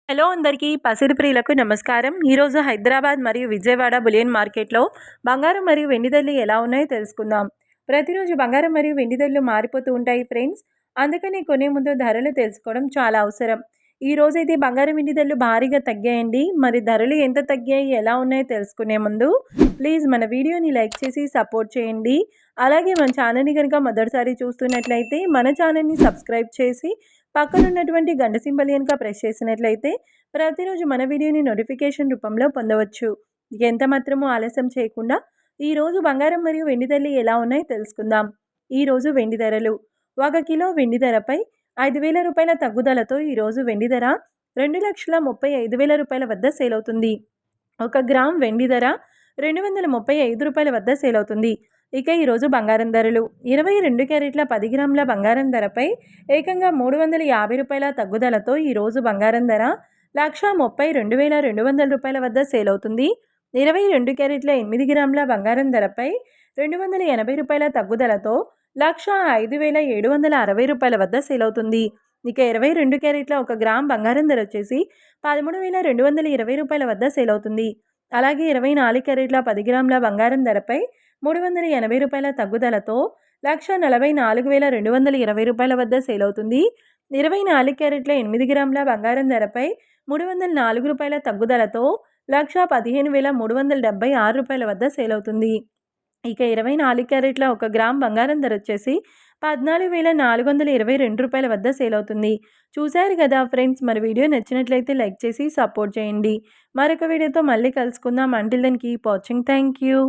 Hello అందరికీ పసిడి ప్రియులకు నమస్కారం. ఈరోజు హైదరాబాద్ మరియు విజయవాడ బులియన్ మార్కెట్లో బంగారం మరియు వెండి ధరలు ఎలా ఉన్నాయో తెలుసుకుందాం. ప్రతిరోజు బంగారం మరియు వెండి ధరలు మారిపోతూ ఉంటాయి ఫ్రెండ్స్. అందుకని కొనే ముందు ధరలు తెలుసుకోవడం చాలా అవసరం. ఈ రోజైతే బంగారం వెండి ధరలు భారీగా తగ్గాయండి. మరి ధరలు ఎంత తగ్గాయి, ఎలా ఉన్నాయో తెలుసుకునే ముందు ప్లీజ్ మన వీడియోని లైక్ చేసి సపోర్ట్ చేయండి. అలాగే మన ఛానల్ని కనుక మొదటిసారి చూస్తున్నట్లయితే మన ఛానల్ని సబ్స్క్రైబ్ చేసి పక్కన ఉన్నటువంటి గంట సింబల్ కనుక ప్రెస్ చేసినట్లయితే ప్రతిరోజు మన వీడియోని నోటిఫికేషన్ రూపంలో పొందవచ్చు. ఎంత మాత్రమూ ఆలస్యం చేయకుండా ఈరోజు బంగారం మరియు వెండి ధరలు ఎలా ఉన్నాయో తెలుసుకుందాం. ఈరోజు వెండి ధరలు: 1 కిలో వెండి ధరపై 5,000 రూపాయల తగ్గుదలతో ఈరోజు వెండి ధర 2,35,000 రూపాయల వద్ద సేల్ అవుతుంది. 1 గ్రామ్ వెండి ధర 235 రూపాయల వద్ద సేల్ అవుతుంది. ఇక ఈరోజు బంగారం ధరలు: 22 క్యారెట్ల 10 గ్రాముల బంగారం ధరపై ఏకంగా 350 రూపాయల తగ్గుదలతో ఈరోజు బంగారం ధర 1,32,200 రూపాయల వద్ద సేల్ అవుతుంది. 22 క్యారెట్ల 8 గ్రాముల బంగారం ధరపై 280 రూపాయల తగ్గుదలతో 1,05,760 రూపాయల వద్ద సేల్ అవుతుంది. ఇక 22 క్యారెట్ల 1 గ్రామ్ బంగారం ధర వచ్చేసి 13,220 రూపాయల వద్ద సేల్ అవుతుంది. అలాగే 24 క్యారెట్ల 10 గ్రాముల బంగారం ధరపై 380 రూపాయల తగ్గుదలతో 1,44,220 రూపాయల వద్ద సేల్ అవుతుంది. 24 క్యారెట్ల 8 గ్రాముల బంగారం ధరపై 304 రూపాయల తగ్గుదలతో 1,15,376 రూపాయల వద్ద సేల్ అవుతుంది. ఇక 24 క్యారెట్ల 1 గ్రామ్ బంగారం ధర వచ్చేసి 14,422 రూపాయల వద్ద సేల్ అవుతుంది. చూశారు కదా ఫ్రెండ్స్, మరి వీడియో నచ్చినట్లయితే లైక్ చేసి సపోర్ట్ చేయండి. మరొక వీడియోతో మళ్ళీ కలుసుకుందాం. Until then keep watching. Thank you.